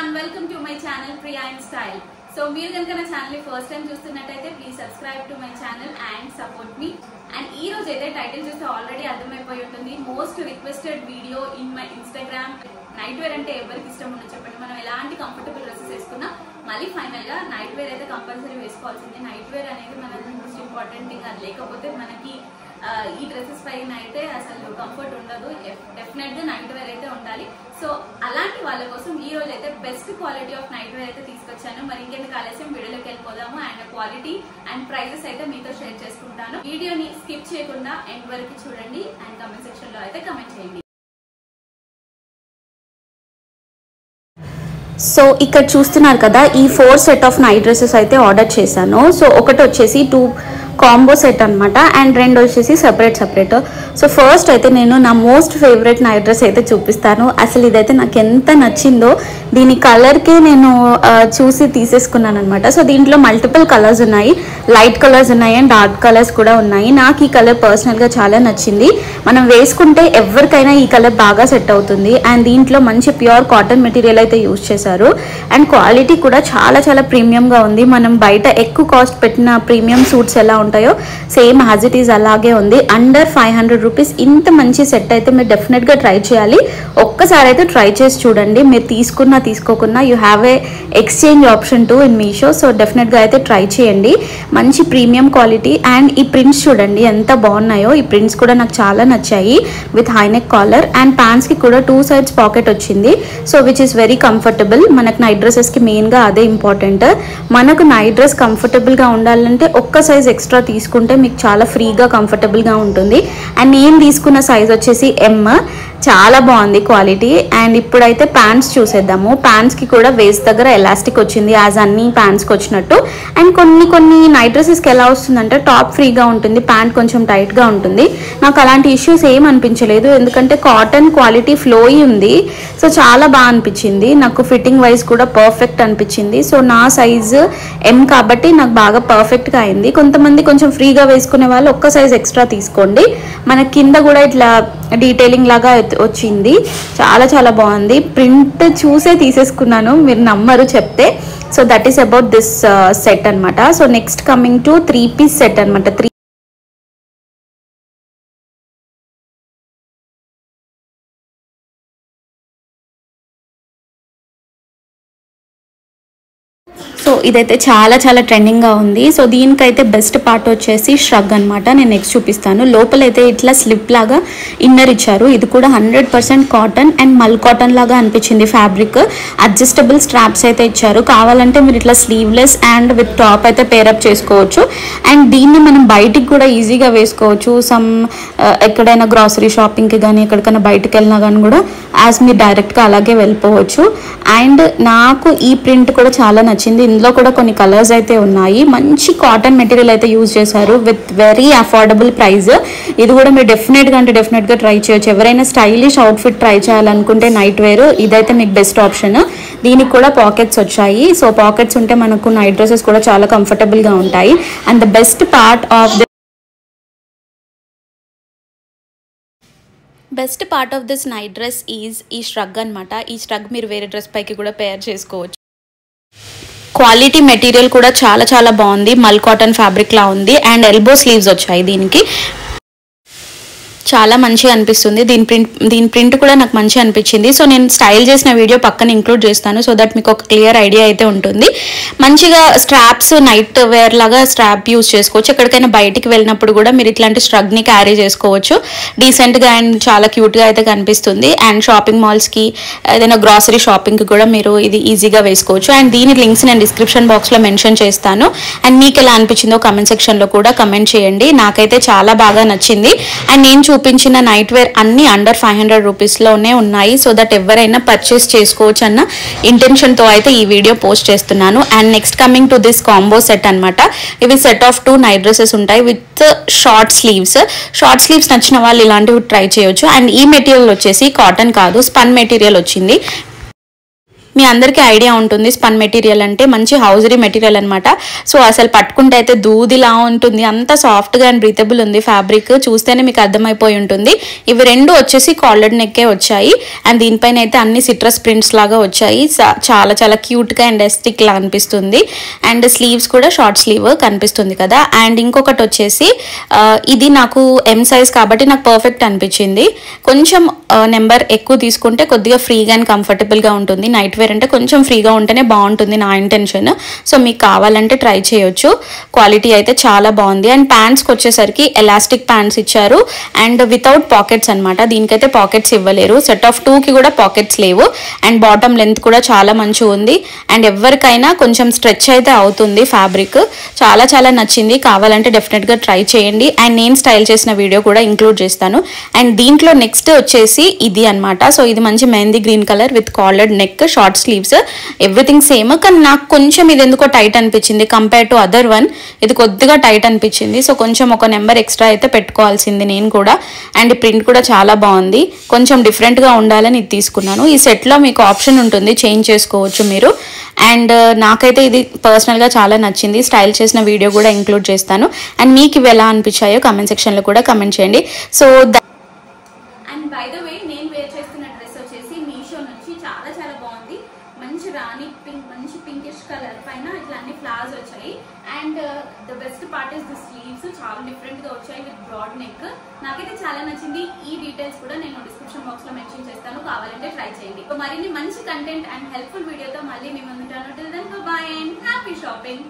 everyone, welcome to my channel Priya in Style. So మీరు గనుక నా ఛానల్ ని ఫస్ట్ టైం చూస్తున్నట్టయితే please subscribe to my channel and support me. And ఈ రోజు అయితే టైటిల్ చూస్తే ఆల్రెడీ అర్థమైపోయి ఉంటుంది, most requested video in my Instagram. Night wear అంటే ఎవరికి ఇష్టం ఉండదు చెప్పండి. మనం ఎలాంటి కంఫర్టబుల్ డ్రెస్సెస్ వేసుకున్నా మళ్ళీ ఫైనల్ గా నైట్ వేర్ అయితే కంపల్సరీ వేసుకోవాల్సిందే. నైట్ వేర్ అనేది మనకి మోస్ట్ ఇంపార్టెంట్ థింగ్. అది లేకపోతే మనకి ఈ డ్రెస్సెస్ పైన అయితే అసలు కంఫర్ట్ ఉండదు. డెఫినెట్ గా నైట్ వేర్ అయితే ఉండాలి. సో అలాంటి వాళ్ళ కోసం ఈ రోజు అయితే best quality of night wear అయితే తీసుకొచ్చాను. మరి ఇంకెందుకు ఆలస్యం వీడియోలోకి వెళ్ళిపోదాము. అండ్ క్వాలిటీ అండ్ ప్రైజెస్ అయితే మీతో షేర్ చేసుకుంటాను. వీడియోని స్కిప్ చేయకుండా ఎండ్ వరకు చూడండి అండ్ కామెంట్ సెక్షన్ లో అయితే కామెంట్ చేయండి. సో ఇక్కడ చూస్తున్నారు కదా, ఈ 4 సెట్ ఆఫ్ నైట్ డ్రెస్సెస్ అయితే ఆర్డర్ చేశాను. సో ఒకటి వచ్చేసి 2 కాంబో సెట్ అనమాట అండ్ 2 వచ్చేసి సెపరేట్. సో ఫస్ట్ అయితే నేను నా మోస్ట్ ఫేవరెట్ నైట్ డ్రెస్ అయితే చూపిస్తాను. అసలు ఇదైతే నాకు ఎంత నచ్చిందో, దీని కలర్కే నేను చూసి తీసేసుకున్నాను అనమాట. సో దీంట్లో మల్టిపుల్ కలర్స్ ఉన్నాయి, లైట్ కలర్స్ ఉన్నాయి అండ్ డార్క్ కలర్స్ కూడా ఉన్నాయి. నాకు ఈ కలర్ పర్సనల్గా చాలా నచ్చింది. మనం వేసుకుంటే ఎవరికైనా ఈ కలర్ బాగా సెట్ అవుతుంది. అండ్ దీంట్లో మంచి ప్యూర్ కాటన్ మెటీరియల్ అయితే యూజ్ చేశారు అండ్ క్వాలిటీ కూడా చాలా చాలా ప్రీమియంగా ఉంది. మనం బయట ఎక్కువ కాస్ట్ పెట్టిన ప్రీమియం సూట్స్ ఎలా ఉంటాయో సేమ్ యాజ్ ఇట్ ఈజ్ అలాగే ఉంది. అండర్ 500 రూపీస్ ఇంత మంచి సెట్ అయితే మీరు డెఫినెట్గా ట్రై చేయాలి. ఒక్కసారి అయితే ట్రై చేసి చూడండి. మీరు తీసుకున్నా తీసుకోకున్నా you have a exchange option too in Meesho. So డెఫినెట్గా అయితే ట్రై చేయండి. మంచి ప్రీమియం క్వాలిటీ అండ్ ఈ ప్రింట్స్ చూడండి ఎంత బాగున్నాయో. ఈ ప్రింట్స్ కూడా నాకు చాలా నచ్చాయి. విత్ హైనెక్ కాలర్ అండ్ ప్యాంట్స్కి కూడా 2 సైడ్స్ పాకెట్ వచ్చింది. So which is very comfortable. మనకు నైట్ డ్రెస్సెస్కి మెయిన్గా అదే ఇంపార్టెంట్. మనకు నైట్ డ్రెస్ కంఫర్టబుల్గా ఉండాలంటే ఒక్క సైజ్ ఎక్స్ట్రా తీసుకుంటే మీకు చాలా ఫ్రీగా కంఫర్టబుల్గా ఉంటుంది. అండ్ నేను తీసుకున్న సైజ్ వచ్చేసి M. చాలా బాగుంది క్వాలిటీ. అండ్ ఇప్పుడైతే ప్యాంట్స్ చూసేద్దాము. ప్యాంట్స్కి కూడా వేస్ట్ దగ్గర ఎలాస్టిక్ వచ్చింది యాజ్ అన్ని ప్యాంట్స్కి వచ్చినట్టు. అండ్ కొన్ని నైట్ డ్రెస్సెస్కి ఎలా వస్తుందంటే టాప్ ఫ్రీగా ఉంటుంది, ప్యాంట్ కొంచెం టైట్గా ఉంటుంది. నాకు అలాంటి ఇష్యూస్ ఏం అనిపించలేదు, ఎందుకంటే కాటన్ క్వాలిటీ ఫ్లోయి ఉంది. సో చాలా బాగా అనిపించింది. నాకు ఫిట్టింగ్ వైజ్ కూడా పర్ఫెక్ట్ అనిపించింది. సో నా సైజు M కాబట్టి నాకు బాగా పర్ఫెక్ట్గా అయింది. కొంతమంది కొంచెం ఫ్రీగా వేసుకునే వాళ్ళు ఒక్క సైజ్ ఎక్స్ట్రా తీసుకోండి. మన కింద కూడా ఇట్లా డీటెయిలింగ్ లాగా వచ్చింది. చాలా చాలా బాగుంది. ప్రింట్ చూసే తీసేసుకున్నాను, మీరు నమ్మరు చెప్తే. So that is about this set అనమాట. So next coming to 3 piece set అనమాట. సో ఇదైతే చాలా చాలా ట్రెండింగ్గా ఉంది. సో దీనికైతే బెస్ట్ పార్ట్ వచ్చేసి ష్రగ్ అనమాట. నేను నెక్స్ట్ చూపిస్తాను. లోపలైతే ఇట్లా స్లిప్ లాగా ఇన్నర్ ఇచ్చారు. ఇది కూడా 100% కాటన్ అండ్ మల్ కాటన్ లాగా అనిపించింది ఫ్యాబ్రిక్. అడ్జస్టబుల్ స్ట్రాప్స్ అయితే ఇచ్చారు. కావాలంటే మీరు ఇట్లా స్లీవ్లెస్ అండ్ విత్ టాప్ అయితే పేరప్ చేసుకోవచ్చు. అండ్ దీన్ని మనం బయటికి కూడా ఈజీగా వేసుకోవచ్చు. ఎక్కడైనా గ్రాసరీ షాపింగ్కి కానీ ఎక్కడికైనా బయటకు వెళ్ళినా కానీ కూడా యాజ్ మీరు డైరెక్ట్గా అలాగే వెళ్ళిపోవచ్చు. అండ్ నాకు ఈ ప్రింట్ కూడా చాలా నచ్చింది. ఇందులో కూడా కొన్ని కలర్స్ అయితే ఉన్నాయి. మంచి కాటన్ మెటీరియల్ అయితే యూజ్ చేశారు విత్ వెరీ అఫోర్డబుల్ ప్రైస్. ఇది కూడా మీరు డెఫినెట్గా ట్రై చేయొచ్చు. ఎవరైనా స్టైలిష్ అవుట్ఫిట్ ట్రై చేయాలనుకుంటే నైట్ వేర్ ఇదైతే మీకు బెస్ట్ ఆప్షన్. దీనికి కూడా పాకెట్స్ వచ్చాయి. సో పాకెట్స్ ఉంటే మనకు నైట్ డ్రెస్సెస్ కూడా చాలా కంఫర్టబుల్గా ఉంటాయి. And the best part of this night dress is ఈ ష్రగ్ అనమాట. ఈ ష్రగ్ మీరు వేరే డ్రెస్ పైకి కూడా పేర్ చేసుకోవచ్చు. క్వాలిటీ మెటీరియల్ కూడా చాలా చాలా బాగుంది. మల్ కాటన్ ఫ్యాబ్రిక్ లా ఉంది అండ్ ఎల్బో స్లీవ్స్ వచ్చాయి. దీనికి చాలా మంచిగా అనిపిస్తుంది. దీని ప్రింట్ కూడా నాకు మంచిగా అనిపించింది. సో నేను స్టైల్ చేసిన వీడియో పక్కన ఇంక్లూడ్ చేస్తాను. సో దట్ మీకు ఒక క్లియర్ ఐడియా అయితే ఉంటుంది. మంచిగా స్ట్రాప్స్ నైట్ వేర్ లాగా స్ట్రాప్ యూజ్ చేసుకోవచ్చు. ఎక్కడికైనా బయటికి వెళ్ళినప్పుడు కూడా మీరు ఇట్లాంటి స్ట్రగ్ని క్యారీ చేసుకోవచ్చు. డీసెంట్గా అండ్ చాలా క్యూట్గా అయితే కనిపిస్తుంది. అండ్ షాపింగ్ మాల్స్కి ఏదైనా గ్రాసరీ షాపింగ్కి కూడా మీరు ఇది ఈజీగా వేసుకోవచ్చు. అండ్ దీని లింక్స్ నేను డిస్క్రిప్షన్ బాక్స్లో మెన్షన్ చేస్తాను. అండ్ మీకు ఎలా అనిపించిందో కామెంట్ సెక్షన్లో కూడా కమెంట్ చేయండి. నాకైతే చాలా బాగా నచ్చింది. అండ్ నేను చూపించిన నైట్ వేర్ అన్ని అండర్ 500 రూపీస్లోనే ఉన్నాయి. సో దట్ ఎవరైనా పర్చేస్ చేసుకోవచ్చు అన్న ఇంటెన్షన్తో అయితే ఈ వీడియో పోస్ట్ చేస్తున్నాను. And next coming to this combo set అనమాట. ఇవి సెట్ ఆఫ్ 2 నైట్ డ్రెస్సెస్ ఉంటాయి with short sleeves. Short sleeves నచ్చిన వాళ్ళు ఇలాంటివి ట్రై చేయొచ్చు. అండ్ ఈ మెటీరియల్ వచ్చేసి కాటన్ కాదు, స్పన్ మెటీరియల్ వచ్చింది. మీ అందరికీ ఐడియా ఉంటుంది స్పన్ మెటీరియల్ అంటే మంచి హౌజరీ మెటీరియల్ అనమాట. సో అసలు పట్టుకుంటే అయితే దూదిలా ఉంటుంది, అంత సాఫ్ట్గా అండ్ బ్రీతబుల్ ఉంది ఫ్యాబ్రిక్. చూస్తేనే మీకు అర్థమైపోయి ఉంటుంది. ఇవి రెండు వచ్చేసి కాలర్డ్ నెక్కే వచ్చాయి అండ్ దీనిపైన అయితే అన్ని సిట్రస్ ప్రింట్స్ లాగా వచ్చాయి. చాలా చాలా క్యూట్గా అండ్ ఎస్టిక్ లా అనిపిస్తుంది. అండ్ స్లీవ్స్ కూడా షార్ట్ స్లీవ్ కనిపిస్తుంది కదా. అండ్ ఇంకొకటి వచ్చేసి ఇది నాకు ఎం సైజ్ కాబట్టి నాకు పర్ఫెక్ట్ అనిపించింది. కొంచెం నెంబర్ ఎక్కువ తీసుకుంటే కొద్దిగా ఫ్రీగా అండ్ కంఫర్టబుల్గా ఉంటుంది. నైట్ వేర్ అంటే కొంచెం ఫ్రీగా ఉంటేనే బాగుంటుంది నా ఇంటెన్షన్. సో మీకు కావాలంటే ట్రై చేయొచ్చు. క్వాలిటీ అయితే చాలా బాగుంది. అండ్ ప్యాంట్స్కి వచ్చేసరికి ఎలాస్టిక్ ప్యాంట్స్ ఇచ్చారు అండ్ వితౌట్ పాకెట్స్ అనమాట. దీనికైతే పాకెట్స్ ఇవ్వలేరు. సెట్ ఆఫ్ 2కి కూడా పాకెట్స్ లేవు. అండ్ బాటమ్ లెంత్ కూడా చాలా మంచిగా ఉంది. అండ్ ఎవరికైనా కొంచెం స్ట్రెచ్ అయితే అవుతుంది ఫ్యాబ్రిక్. చాలా చాలా నచ్చింది. కావాలంటే డెఫినెట్గా ట్రై చేయండి. అండ్ నేను స్టైల్ చేసిన వీడియో కూడా ఇంక్లూడ్ చేస్తాను. అండ్ దీంట్లో నెక్స్ట్ వచ్చేసి ఇది అనమాట. సో ఇది మంచి mehndi green colour with collared neck, short sleeves, everything same. కానీ నాకు కొంచెం ఇది ఎందుకో టైట్ అనిపించింది కంపేర్ టు అదర్ వన్. ఇది కొద్దిగా టైట్ అనిపించింది. సో కొంచెం ఒక నెంబర్ ఎక్స్ట్రా అయితే పెట్టుకోవాల్సింది నేను కూడా. అండ్ ప్రింట్ కూడా చాలా బాగుంది. కొంచెం డిఫరెంట్గా ఉండాలని ఇది తీసుకున్నాను. ఈ సెట్లో మీకు ఆప్షన్ ఉంటుంది, చేంజ్ చేసుకోవచ్చు మీరు. అండ్ నాకైతే ఇది పర్సనల్గా చాలా నచ్చింది. స్టైల్ చేసిన వీడియో కూడా ఇంక్లూడ్ చేస్తాను. అండ్ మీకు ఇవి ఎలా అనిపించాయో కమెంట్ సెక్షన్లో కూడా కమెంట్ చేయండి. So and by the way నేను వేర్ చేస్తున్న డ్రెస్ వచ్చేసి మీషో నుంచి చాలా చాలా బాగుంది. మంచి రాణి పింక్, మంచి పింకిష్ కలర్ పైన ఇట్లా అన్ని ఫ్లవర్స్ వచ్చాయి. And the best part is the sleeves, చాలా డిఫరెంట్ గా వచ్చాయి విత్ బ్రాడ్ నెక్. నాకైతే చాలా నచ్చింది. ఈ డీటెయిల్స్ కూడా నేను డిస్క్రిప్షన్ బాక్స్ లో మెన్షన్ చేస్తాను, కావాలంటే ట్రై చేయండి. మరిన్ని మంచి కంటెంట్ అండ్ హెల్ప్ఫుల్ వీడియోతో మళ్ళీ మీ ముందుంటాను. Till then bye and happy shopping.